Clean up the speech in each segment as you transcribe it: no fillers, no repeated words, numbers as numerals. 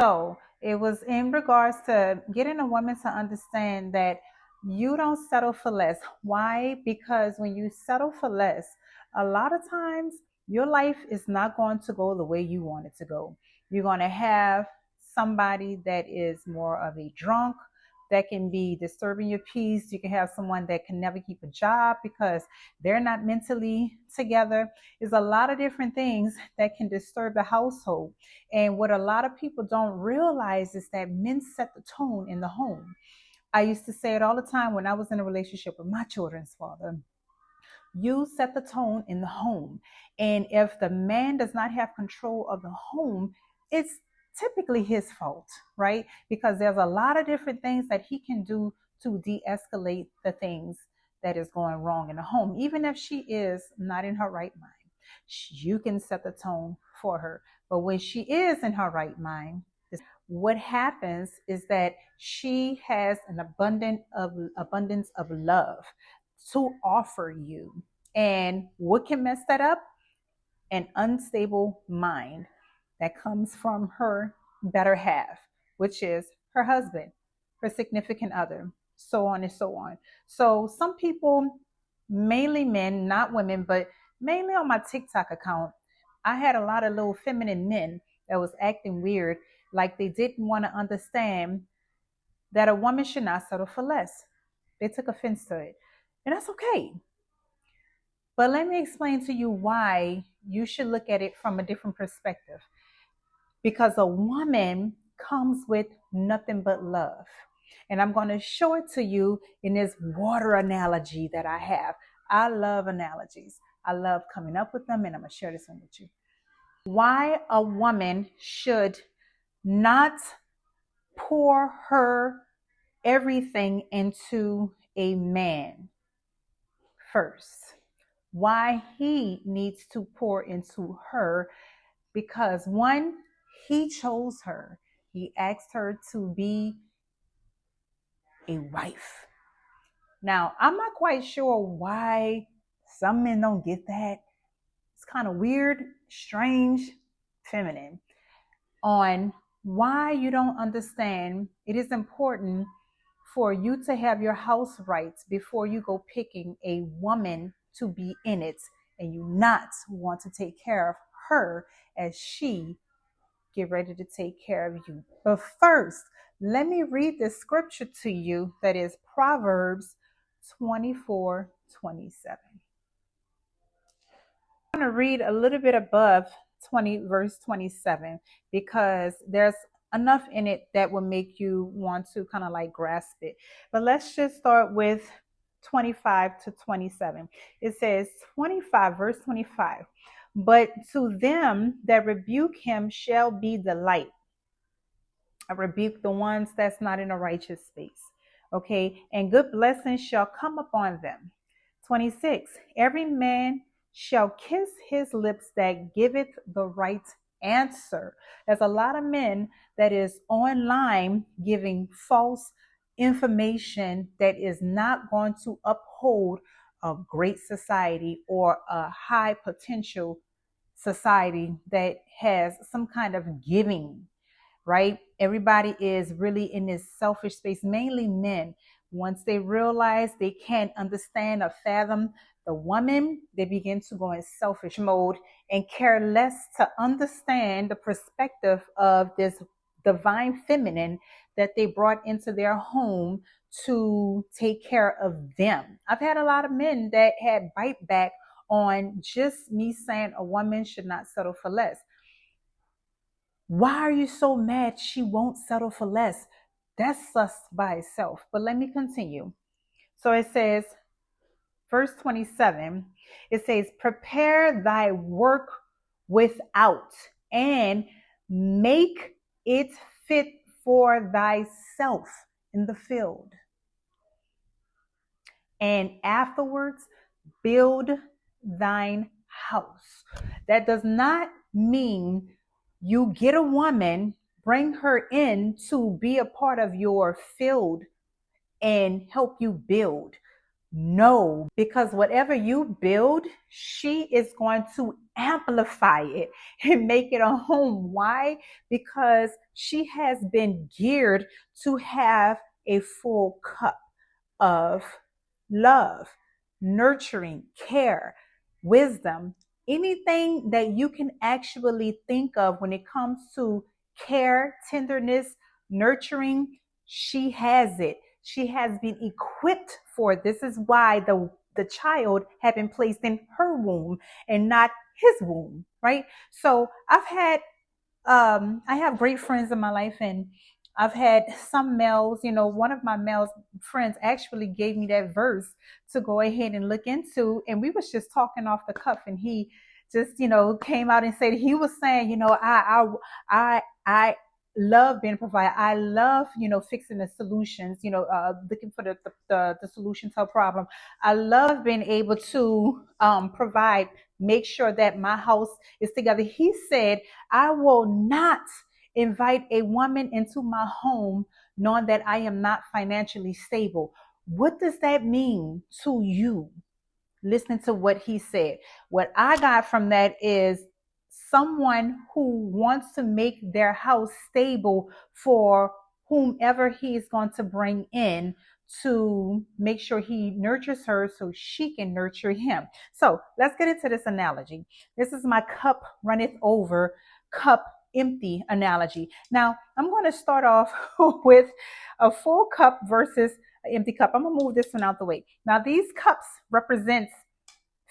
So it was in regards to getting a woman to understand that you don't settle for less. Why? Because when you settle for less, a lot of times your life is not going to go the way you want it to go. You're going to have somebody that is more of a drunk that can be disturbing your peace. You can have someone that can never keep a job because they're not mentally together. There's a lot of different things that can disturb the household. And what a lot of people don't realize is that men set the tone in the home. I used to say it all the time when I was in a relationship with my children's father. You set the tone in the home. And if the man does not have control of the home, it's typically his fault, right? Because there's a lot of different things that he can do to de escalate the things that is going wrong in the home. Even if she is not in her right mind, you can set the tone for her. But when she is in her right mind, what happens is that she has an abundance of love to offer you. And what can mess that up? An unstable mind that comes from her better half, which is her husband, her significant other, so on and so on. So some people, mainly men, not women, but mainly on my TikTok account, I had a lot of little feminine men that was acting weird, like they didn't want to understand that a woman should not settle for less. They took offense to it. And that's okay. But let me explain to you why you should look at it from a different perspective. Because a woman comes with nothing but love. And I'm going to show it to you in this water analogy that I have. I love analogies. I love coming up with them, and I'm going to share this one with you. Why a woman should not pour her everything into a man first. Why he needs to pour into her, because one, he chose her. He asked her to be a wife. Now, I'm not quite sure why some men don't get that. It's kind of weird, strange, feminine. On why you don't understand it is important for you to have your house rights before you go picking a woman to be in it, and you not want to take care of her as she get ready to take care of you. But first, let me read this scripture to you that is Proverbs 24:27. I'm going to read a little bit above verse 27 because there's enough in it that will make you want to kind of like grasp it. But let's just start with 25 to 27. It says 25, verse 25. But to them that rebuke him shall be delight. I rebuke the ones that's not in a righteous space. Okay. And good blessings shall come upon them. 26. Every man shall kiss his lips that giveth the right answer. There's a lot of men that is online giving false information that is not going to uphold a great society or a high potential society that has some kind of giving, right? Everybody is really in this selfish space, mainly men. Once they realize they can't understand or fathom the woman, they begin to go in selfish mode and care less to understand the perspective of this divine feminine that they brought into their home to take care of them. I've had a lot of men that had bite back on just me saying a woman should not settle for less. Why are you so mad she won't settle for less? That's sus by itself. But let me continue. So it says, verse 27, it says, prepare thy work without and make it fit for thyself in the field. And afterwards, build thine house. That does not mean you get a woman, bring her in to be a part of your field and help you build. No, because whatever you build, she is going to amplify it and make it a home. Why? Because she has been geared to have a full cup of love, nurturing, care, wisdom, anything that you can actually think of when it comes to care, tenderness, nurturing, she has it. She has been equipped for it. This is why the child had been placed in her womb and not his womb, right? So I have great friends in my life, and I've had some males, one of my male friends actually gave me that verse to go ahead and look into. And we was just talking off the cuff, and he just, came out and said, he was saying, I love being a provider. I love, fixing the solutions, looking for the solution to a problem. I love being able to provide, make sure that my house is together. He said, I will not invite a woman into my home knowing that I am not financially stable. What does that mean to you? Listening to what he said. What I got from that is someone who wants to make their house stable for whomever he is going to bring in, to make sure he nurtures her so she can nurture him. So let's get into this analogy. This is my cup runneth over, cup empty analogy. Now I'm going to start off with a full cup versus an empty cup. I'm going to move this one out the way. Now these cups represents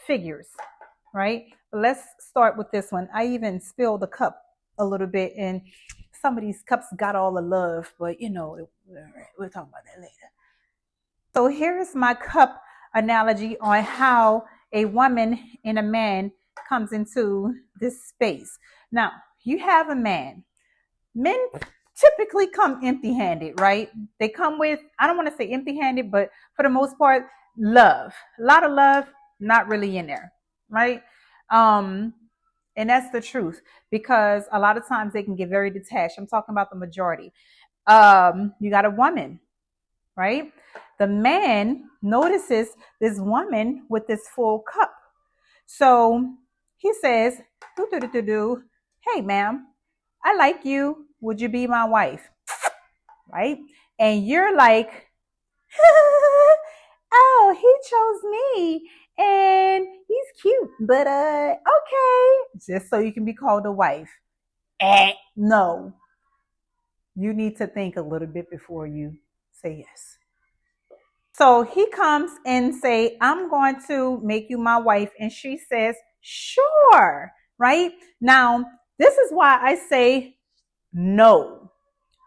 figures, right? Let's start with this one. I even spilled the cup a little bit, and some of these cups got all the love, but we'll talk about that later. So here's my cup analogy on how a woman and a man comes into this space. Now, you have a man. Men typically come empty-handed, right? They come with, I don't want to say empty-handed, but for the most part, love. A lot of love, not really in there, right? And that's the truth, because a lot of times they can get very detached. I'm talking about the majority. You got a woman, right? The man notices this woman with this full cup. So he says, hey, ma'am, I like you. Would you be my wife? Right? And you're like, oh, he chose me and he's cute, but okay, just so you can be called a wife. No, you need to think a little bit before you say yes. So he comes and say, I'm going to make you my wife. And she says, sure. Right? Now, this is why I say no.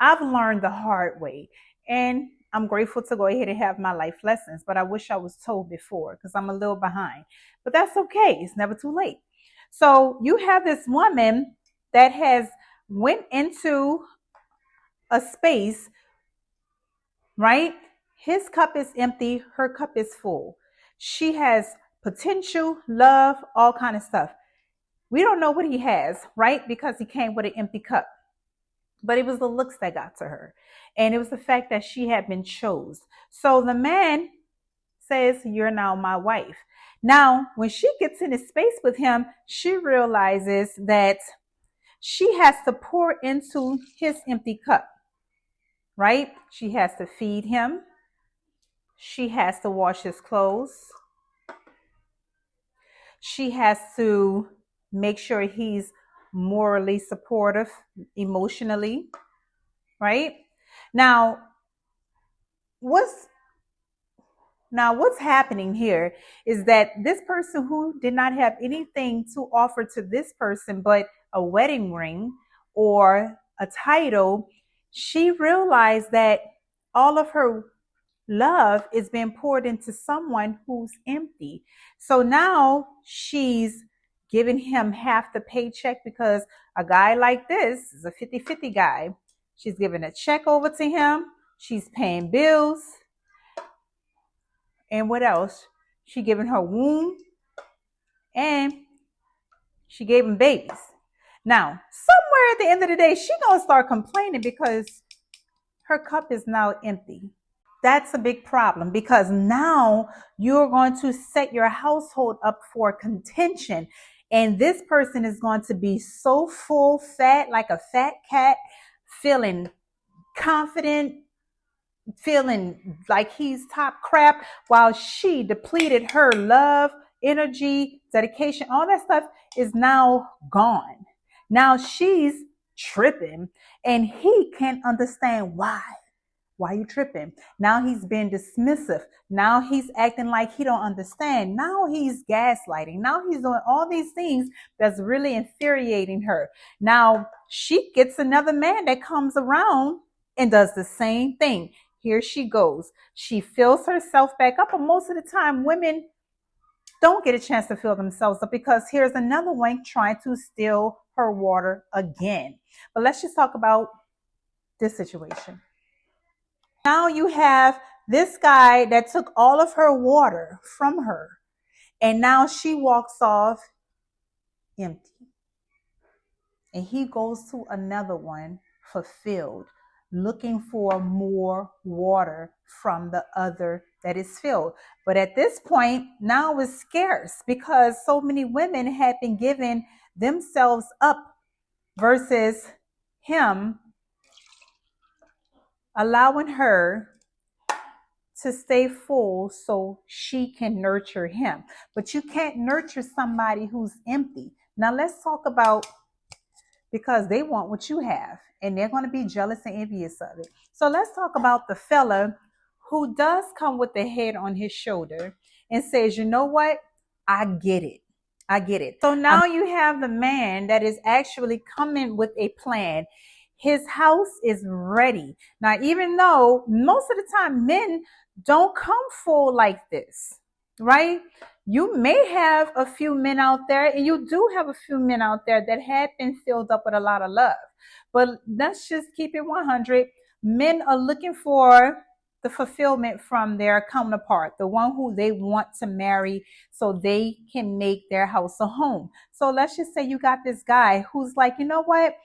I've learned the hard way. And I'm grateful to go ahead and have my life lessons, but I wish I was told before, because I'm a little behind. But that's okay. It's never too late. So you have this woman that has went into a space, right? His cup is empty, her cup is full. She has potential, love, all kind of stuff. We don't know what he has, right? Because he came with an empty cup. But it was the looks that got to her. And it was the fact that she had been chose. So the man says, you're now my wife. Now, when she gets in a space with him, she realizes that she has to pour into his empty cup, right? She has to feed him. She has to wash his clothes. She has to make sure he's morally supportive, emotionally, right? Now, what's happening here is that this person who did not have anything to offer to this person but a wedding ring or a title, she realized that all of her love is being poured into someone who's empty. So now she's giving him half the paycheck, because a guy like this is a 50-50 guy. She's giving a check over to him. She's paying bills. And what else? She giving her womb, and she gave him babies. Now, somewhere at the end of the day, she gonna start complaining because her cup is now empty. That's a big problem because now you're going to set your household up for contention. And this person is going to be so full fat, like a fat cat, feeling confident, feeling like he's top crap, while she depleted her love, energy, dedication, all that stuff is now gone. Now she's tripping and he can't understand why. Why you tripping? Now he's being dismissive. Now he's acting like he don't understand. Now he's gaslighting. Now he's doing all these things that's really infuriating her. Now she gets another man that comes around and does the same thing. Here she goes. She fills herself back up. But most of the time, women don't get a chance to fill themselves up because here's another one trying to steal her water again. But let's just talk about this situation. Now you have this guy that took all of her water from her, and now she walks off empty. And he goes to another one fulfilled, looking for more water from the other that is filled. But at this point, now it's scarce because so many women had been giving themselves up versus him allowing her to stay full so she can nurture him. But you can't nurture somebody who's empty. Now let's talk about, because they want what you have and they're going to be jealous and envious of it. So let's talk about the fella who does come with the head on his shoulder and says, you know what? I get it. I get it. So now you have the man that is actually coming with a plan. His house is ready. Now, even though most of the time men don't come full like this, right? You may have a few men out there, and you do have a few men out there that have been filled up with a lot of love. But let's just keep it 100. Men are looking for the fulfillment from their counterpart, the one who they want to marry so they can make their house a home. So let's just say you got this guy who's like, you know what?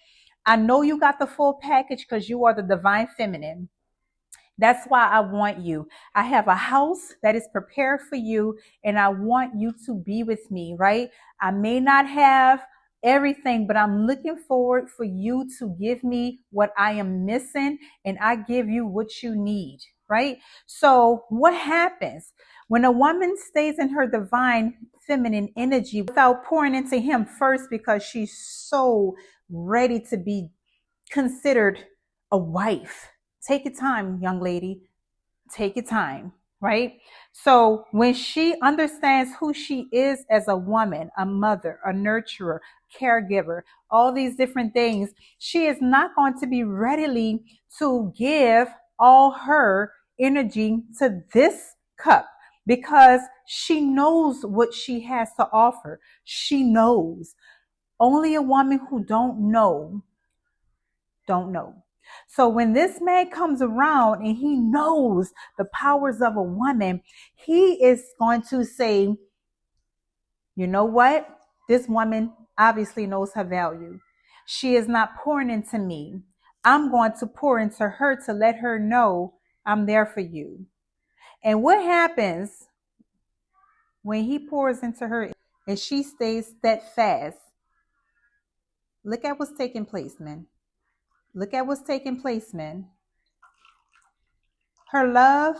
I know you got the full package because you are the divine feminine. That's why I want you. I have a house that is prepared for you, and I want you to be with me, right? I may not have everything, but I'm looking forward for you to give me what I am missing, and I give you what you need, right? So what happens when a woman stays in her divine feminine energy without pouring into him first because she's so ready to be considered a wife? Take your time, young lady. Take your time, right? So when she understands who she is as a woman, a mother, a nurturer, caregiver, all these different things, she is not going to be readily to give all her energy to this cup because she knows what she has to offer. She knows. Only a woman who don't know. So when this man comes around and he knows the powers of a woman, he is going to say, you know what? This woman obviously knows her value. She is not pouring into me. I'm going to pour into her to let her know I'm there for you. And what happens when he pours into her and she stays steadfast? Look at what's taking place, man. Look at what's taking place, man. Her love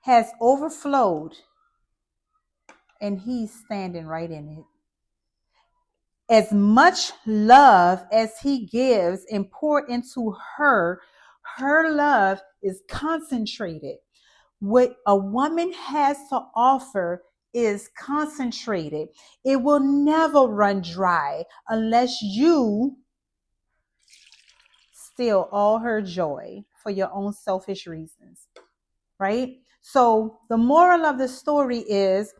has overflowed and he's standing right in it. As much love as he gives and pour into her, her love is concentrated. What a woman has to offer is concentrated. It will never run dry unless you steal all her joy for your own selfish reasons, right? So the moral of the story is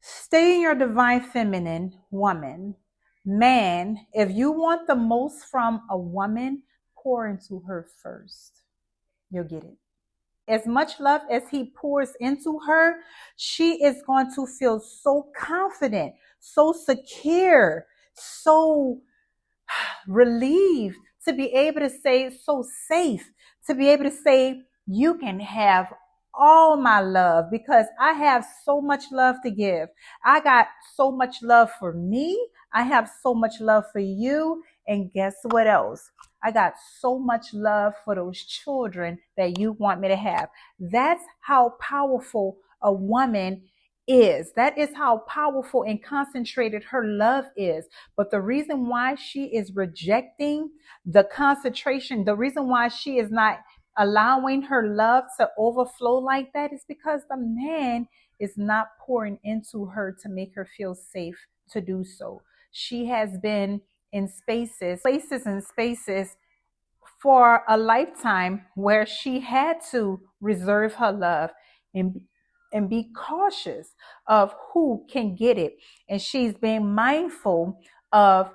stay in your divine feminine, woman. Man, if you want the most from a woman, pour into her first. You'll get it. As much love as he pours into her, she is going to feel so confident, so secure, so relieved to be able to say, so safe, to be able to say, you can have all my love because I have so much love to give. I got so much love for me. I have so much love for you. And guess what else? I got so much love for those children that you want me to have. That's how powerful a woman is. That is how powerful and concentrated her love is. But the reason why she is rejecting the concentration, the reason why she is not allowing her love to overflow like that is because the man is not pouring into her to make her feel safe to do so. She has been in places and spaces for a lifetime where she had to reserve her love and be cautious of who can get it. And she's being mindful of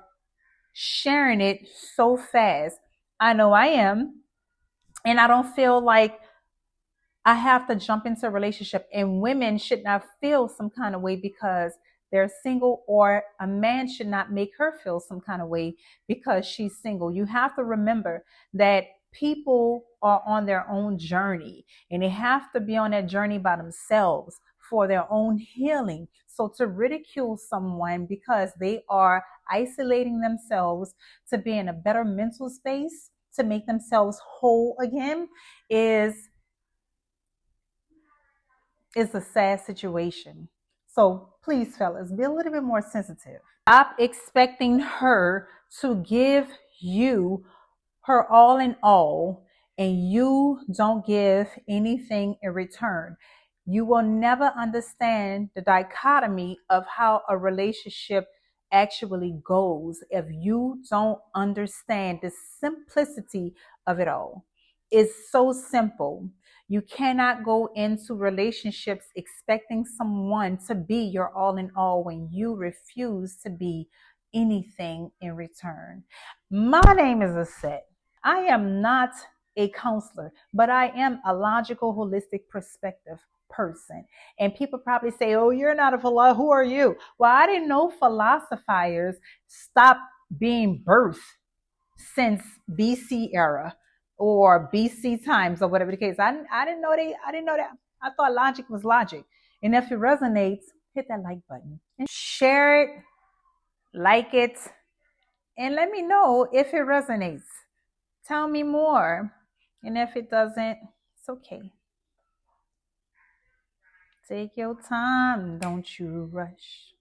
sharing it so fast. I know I am. And I don't feel like I have to jump into a relationship, and women should not feel some kind of way because they're single, or a man should not make her feel some kind of way because she's single. You have to remember that people are on their own journey, and they have to be on that journey by themselves for their own healing. So to ridicule someone because they are isolating themselves to be in a better mental space to make themselves whole again is a sad situation. So please, fellas, be a little bit more sensitive. Stop expecting her to give you her all in all, and you don't give anything in return. You will never understand the dichotomy of how a relationship actually goes if you don't understand the simplicity of it all. It's so simple. You cannot go into relationships expecting someone to be your all in all when you refuse to be anything in return. My name is Aset. I am not a counselor, but I am a logical, holistic perspective person. And people probably say, "Oh, you're not a philosopher. Who are you?" Well, I didn't know philosophers stopped being birthed since BC era or BC times or whatever the case. I didn't know I didn't know that. I thought logic was logic. And if it resonates, hit that like button and share it, like it, and let me know if it resonates. Tell me more. And if it doesn't, it's okay. Take your time. Don't you rush.